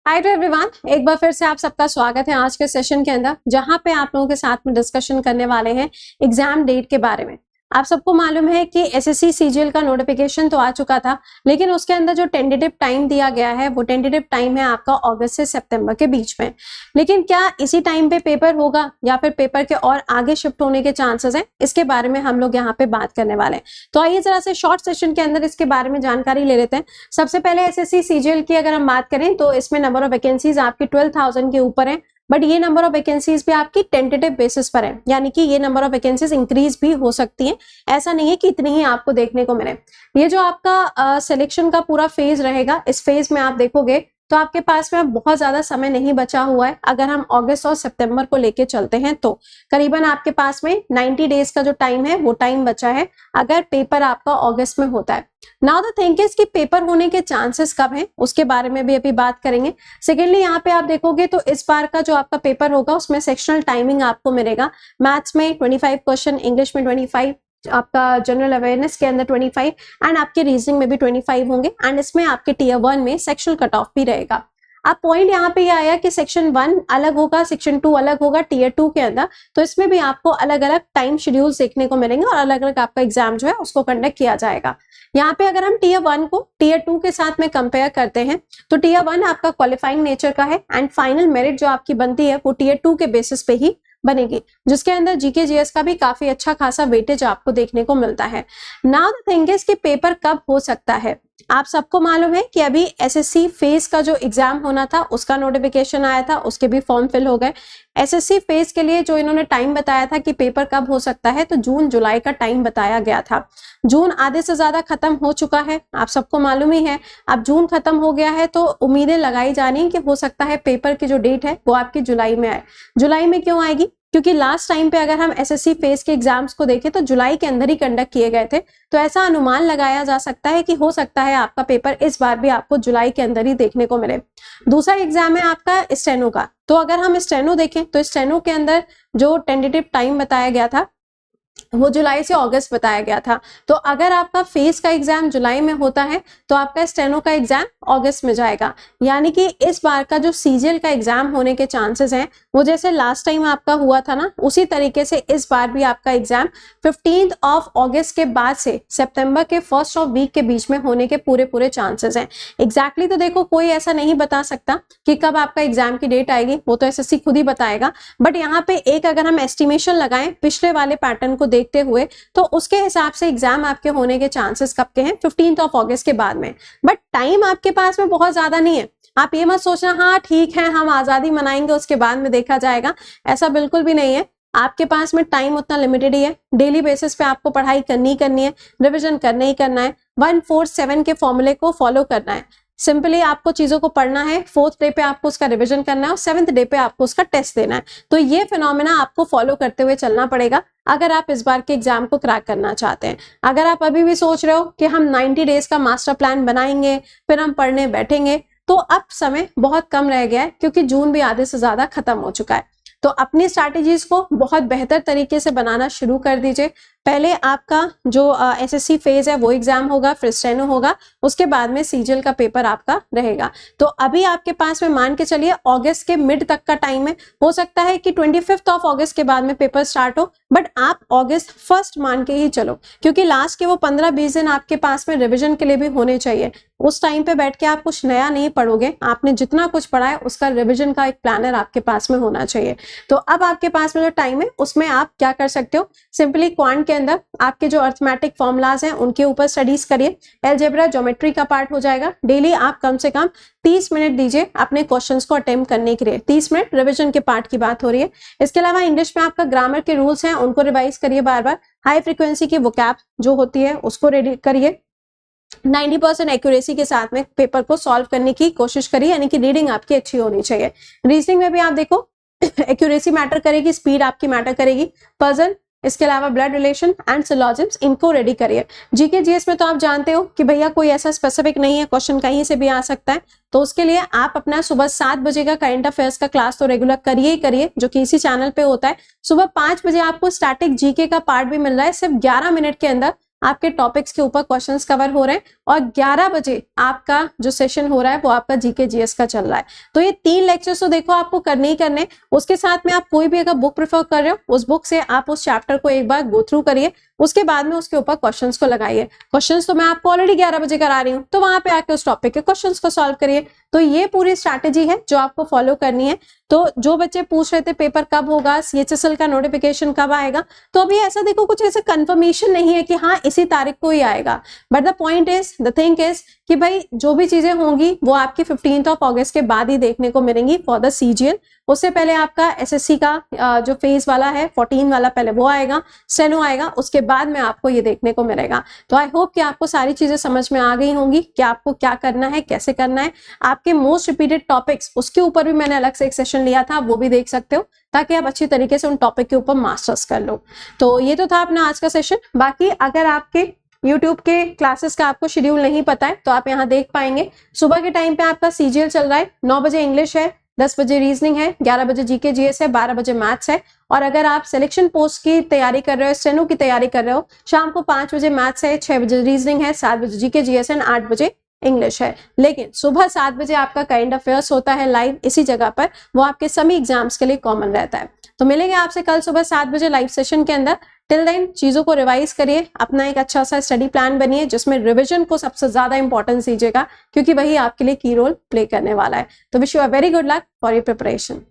Hi to everyone, एक बार फिर से आप सबका स्वागत है आज के सेशन के अंदर, जहां पे आप लोगों के साथ में डिस्कशन करने वाले हैं एग्जाम डेट के बारे में। आप सबको मालूम है कि एसएससी सीजीएल का नोटिफिकेशन तो आ चुका था, लेकिन उसके अंदर जो टेंटेटिव टाइम दिया गया है वो टेंटेटिव टाइम है आपका अगस्त से सितंबर के बीच में। लेकिन क्या इसी टाइम पे पेपर होगा या फिर पेपर के और आगे शिफ्ट होने के चांसेस हैं, इसके बारे में हम लोग यहाँ पे बात करने वाले हैं। तो आइए जरा से शॉर्ट सेशन के अंदर इसके बारे में जानकारी ले लेते हैं। सबसे पहले एसएससी सीजीएल की अगर हम बात करें तो इसमें नंबर ऑफ वैकेंसीज आपकी 12,000 के ऊपर है, बट ये नंबर ऑफ वैकेंसीज भी आपकी टेंटेटिव बेसिस पर है, यानी कि ये नंबर ऑफ वैकेंसीज इंक्रीज भी हो सकती हैं। ऐसा नहीं है कि इतनी ही आपको देखने को मिले। ये जो आपका सिलेक्शन का पूरा फेज रहेगा, इस फेज में आप देखोगे तो आपके पास में बहुत ज्यादा समय नहीं बचा हुआ है। अगर हम अगस्त और सितंबर को लेके चलते हैं तो करीबन आपके पास में 90 डेज का जो टाइम है वो टाइम बचा है, अगर पेपर आपका अगस्त में होता है। नाउ द थिंग इज कि पेपर होने के चांसेस कब हैं उसके बारे में भी अभी बात करेंगे। सेकेंडली यहाँ पे आप देखोगे तो इस बार का जो आपका पेपर होगा उसमें सेक्शनल टाइमिंग आपको मिलेगा। मैथ्स में 25 क्वेश्चन, इंग्लिश में 25, आपका जनरल अवेयरनेस के अंदर 25 एंड आपके रीजनिंग में भी 25 होंगे। एंड इसमें आपके टीयर 1 में सेक्शनल कट ऑफ भी रहेगा। अब पॉइंट यहाँ पे आया कि सेक्शन 1 अलग होगा, सेक्शन 2 अलग होगा टीयर 2 के अंदर, तो इसमें भी आपको अलग अलग टाइम शेड्यूल देखने को मिलेंगे और अलग अलग आपका एग्जाम जो है उसको कंडक्ट किया जाएगा। यहाँ पे अगर हम टीयर 1 को टीयर 2 के साथ में कंपेयर करते हैं तो टीयर 1 आपका क्वालिफाइंग नेचर का है एंड फाइनल मेरिट जो आपकी बनती है वो टीयर 2 के बेसिस पे ही बनेगी, जिसके अंदर जीके जीएस का भी काफी अच्छा खासा वेटेज आपको देखने को मिलता है। नाउ द थिंग इज कि पेपर कब हो सकता है। आप सबको मालूम है कि अभी एसएससी फेज का जो एग्जाम होना था उसका नोटिफिकेशन आया था, उसके भी फॉर्म फिल हो गए। एसएससी फेज के लिए जो इन्होंने टाइम बताया था कि पेपर कब हो सकता है, तो जून जुलाई का टाइम बताया गया था। जून आधे से ज्यादा खत्म हो चुका है, आप सबको मालूम ही है। अब जून खत्म हो गया है तो उम्मीदें लगाई जा रही कि हो सकता है पेपर की जो डेट है वो आपकी जुलाई में आए। जुलाई में क्यों आएगी? क्योंकि लास्ट टाइम पे अगर हम एसएससी फेज के एग्जाम्स को देखें तो जुलाई के अंदर ही कंडक्ट किए गए थे, तो ऐसा अनुमान लगाया जा सकता है कि हो सकता है आपका पेपर इस बार भी आपको जुलाई के अंदर ही देखने को मिले। दूसरा एग्जाम है आपका स्टेनो का। तो अगर हम स्टेनो देखें तो स्टेनो के अंदर जो टेंटेटिव टाइम बताया गया था वो जुलाई से अगस्त बताया गया था। तो अगर आपका फेस का एग्जाम जुलाई में होता है तो आपका स्टेनो का एग्जाम अगस्त में जाएगा, यानी कि इस बार का जो सीजीएल का एग्जाम होने के चांसेस हैं वो जैसे लास्ट टाइम आपका हुआ था ना, उसी तरीके से इस बार भी आपका एग्जाम 15 अगस्त के बाद से सितंबर के फर्स्ट ऑफ वीक के बीच में होने के पूरे चांसेस हैं। एग्जैक्टली तो देखो कोई ऐसा नहीं बता सकता कि कब आपका एग्जाम की डेट आएगी, वो तो एसएससी खुद ही बताएगा। बट यहाँ पे एक अगर हम एस्टिमेशन लगाएं पिछले वाले पैटर्न को देखते हुए तो उसके हिसाब से एग्जाम आपके होने के चांसेस कब के हैं, 15 अगस्त के बाद में। बट टाइम आपके पास में बहुत ज्यादा नहीं है। आप ये मत सोचना हाँ ठीक है हम आजादी मनाएंगे उसके बाद में देखा जाएगा, ऐसा बिल्कुल भी नहीं है। आपके पास में टाइम उतना लिमिटेड ही है। डेली बेसिस पे आपको पढ़ाई करनी है, रिविजन करना ही करना है, 147 के फॉर्मूले को फॉलो करना है। सिंपली आपको चीजों को पढ़ना है, 4th डे पे आपको उसका रिवीजन करना है और 7th डे पे आपको उसका टेस्ट देना है। तो ये फिनोमेना आपको फॉलो करते हुए चलना पड़ेगा अगर आप इस बार के एग्जाम को क्रैक करना चाहते हैं। अगर आप अभी भी सोच रहे हो कि हम 90 डेज का मास्टर प्लान बनाएंगे फिर हम पढ़ने बैठेंगे, तो अब समय बहुत कम रह गया है, क्योंकि जून भी आधे से ज्यादा खत्म हो चुका है। तो अपनी स्ट्रैटेजीज को बहुत बेहतर तरीके से बनाना शुरू कर दीजिए। पहले आपका जो एसएससी फेज है वो एग्जाम होगा, फिर स्टेनो होगा, उसके बाद में सीजीएल का पेपर आपका रहेगा। तो अभी आपके पास में मान के चलिए अगस्त के मिड तक का टाइम है। हो सकता है कि 25 अगस्त के बाद में पेपर स्टार्ट हो, बट आप अगस्त 1 मान के ही चलो, क्योंकि लास्ट के वो 15-20 दिन आपके पास में रिविजन के लिए भी होने चाहिए। उस टाइम पे बैठ के आप कुछ नया नहीं पढ़ोगे, आपने जितना कुछ पढ़ा है उसका रिविजन का एक प्लानर आपके पास में होना चाहिए। तो अब आपके पास में जो टाइम है उसमें आप क्या कर सकते हो, सिंपली क्वांट के अंदर आपके जो अर्थमेटिक फॉर्मूलाज हैं उनके ऊपर स्टडीज करिए। अलजेब्रा ज्योमेट्री का पार्ट हो जाएगा। डेली आप कम से कम 30 मिनट दीजिए अपने क्वेश्चंस को अटेम्प्ट करने के लिए। 30 मिनट रिवीजन के पार्ट की बात हो रही है। इसके अलावा इंग्लिश में आपका ग्रामर के रूल्स हैं उनको रिवाइज करिए बार बार। हाई फ्रीक्वेंसी की वोकैब जो होती है उसको रेडी करिए। 90% एक्यूरेसी के साथ में पेपर को सॉल्व करने की कोशिश करिए, यानी कि रीडिंग आपकी अच्छी होनी चाहिए। रीजनिंग में भी आप देखो एक्यूरेसी मैटर करेगी, स्पीड आपकी मैटर करेगी। पजल, इसके अलावा ब्लड रिलेशन एंड सिलॉजिम्स, इनको रेडी करिए। जीके जीएस में तो आप जानते हो कि भैया कोई ऐसा स्पेसिफिक नहीं है, क्वेश्चन कहीं से भी आ सकता है। तो उसके लिए आप अपना सुबह 7 बजे का करंट अफेयर्स का क्लास तो रेगुलर करिए ही करिए, जो कि इसी चैनल पे होता है। सुबह 5 बजे आपको स्टैटिक जीके का पार्ट भी मिल रहा है, सिर्फ 11 मिनट के अंदर आपके टॉपिक्स के ऊपर क्वेश्चंस कवर हो रहे हैं और 11 बजे आपका जो सेशन हो रहा है वो आपका जीके जीएस का चल रहा है। तो ये 3 लेक्चर्स तो देखो आपको करने ही करने। उसके साथ में आप कोई भी अगर बुक प्रेफर कर रहे हो उस बुक से आप उस चैप्टर को एक बार गो थ्रू करिए, उसके बाद में उसके ऊपर क्वेश्चंस को लगाइए। क्वेश्चंस तो मैं आपको ऑलरेडी 11 बजे करा रही हूँ, तो वहां पे आके उस टॉपिक के क्वेश्चंस को सॉल्व करिए। तो ये पूरी स्ट्रैटेजी है जो आपको फॉलो करनी है। तो जो बच्चे पूछ रहे थे पेपर कब होगा, सीएचएसएल का नोटिफिकेशन कब आएगा, तो अभी ऐसा देखो कुछ ऐसे कंफर्मेशन नहीं है कि हाँ इसी तारीख को ही आएगा। But the point is, the thing is कि भाई जो भी चीजें होंगी वो आपकी 15 अगस्त के बाद ही देखने को मिलेंगी फॉर द सीजीएल। उससे पहले आपका एसएससी का जो फेज वाला है 14 वाला पहले वो आएगा, स्टेनो आएगा, उसके बाद में आपको ये देखने को मिलेगा। तो आई होप कि आपको सारी चीजें समझ में आ गई होंगी कि आपको क्या करना है, कैसे करना है। आपके मोस्ट रिपीटेड टॉपिक्स उसके ऊपर भी मैंने अलग से एक सेशन लिया था, वो भी देख सकते हो, ताकि आप अच्छी तरीके से उन टॉपिक के ऊपर मास्टर्स कर लो। तो ये तो था अपना आज का सेशन। बाकी अगर आपके YouTube के क्लासेस का आपको शेड्यूल नहीं पता है तो आप यहाँ देख पाएंगे। सुबह के टाइम पे आपका सीजीएल चल रहा है, 9 बजे इंग्लिश है, 10 बजे रीजनिंग है, 11 बजे जीके जीएस है, 12 बजे मैथ्स है। और अगर आप सिलेक्शन पोस्ट की तैयारी कर रहे हो, स्टेनो की तैयारी कर रहे हो, शाम को 5 बजे मैथ्स है, 6 बजे रीजनिंग है, 7 बजे जीके जीएस है, 8 बजे इंग्लिश है। लेकिन सुबह 7 बजे आपका काइंड अफेयर्स होता है लाइव इसी जगह पर, वो आपके सभी एग्जाम्स के लिए कॉमन रहता है। तो मिलेंगे आपसे कल सुबह 7 बजे लाइव सेशन के अंदर। टिल देन चीजों को रिवाइज करिए, अपना एक अच्छा सा स्टडी प्लान बनिए जिसमें रिवीजन को सबसे ज्यादा इंपॉर्टेंस दीजिएगा, क्योंकि वही आपके लिए की रोल प्ले करने वाला है। तो wish you a very good luck for your preparation.